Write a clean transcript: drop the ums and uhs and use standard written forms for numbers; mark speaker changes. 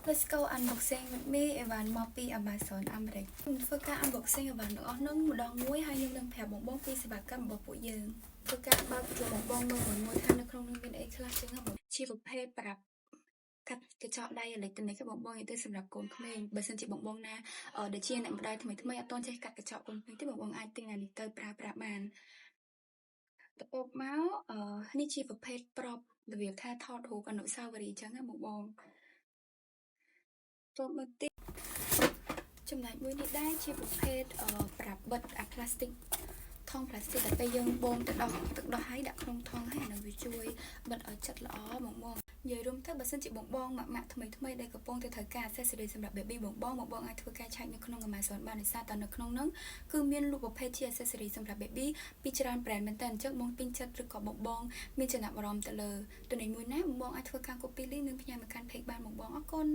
Speaker 1: Let's go unboxing with me អីវ៉ាន់មកពី Amazon អាមេរិកធ្វើការ unboxing អីវ៉ាន់ទាំងអស់ហ្នឹងម្ដងមួយហើយខ្ញុំនឹងប្រាប់បងបងពីសេវាកម្មរបស់ពួកយើងធ្វើការបើកជួបងបងមើលមួយថានៅក្នុងនោះមានអីខ្លះចឹងបងជាប្រភេទប្រាប់កាត់កញ្ចក់ដៃអេឡិចត្រូនិកបងបងនិយាយទៅសម្រាប់កូនក្មេងបើសិនជាបងបងណាដែលជាអ្នកម្ដាយថ្មីអត់ទាន់ចេះកាត់កញ្ចក់កូនក្មេងទេបងបងអាចទិញអានេះទៅប្រើប្រាស់បានតបមកនេះជាប្រភេទប្រប់របៀបថាថតរូបអនុស្សាវរីយ៍ចឹងណាបងបងតបមកទីចំណែកមួយនេះដែរជាប្រភេទប្រាប់បិទអាផ្លាស្ទិកថង់ផ្លាស្ទិកដែលពេលយើងបូមទៅដោះទឹកដោះហើយដាក់ក្នុងថង់ហើយអានោះវាជួយបិទឲ្យចិត្តល្អបងបងនិយាយរួមទៅបើសិនជាបងបងម៉ាក់ថ្មីដែលកំពុងតែត្រូវការ accessory សម្រាប់ baby បងបងអាចធ្វើការឆែកនៅក្នុង Amazon បានដោយសារតែនៅក្នុងហ្នឹងគឺមានលក់ប្រភេទជា accessory សម្រាប់ baby ពីច្រើន brand មែនតើអញ្ចឹងបងពេញចិត្តឬក៏បងមានចំណាប់អារម្មណ៍ទៅលើទំនិញមួយណាបងអាចធ្វើការ copy link និងផ្ញើមកកាន់ page បានបងអរគុណ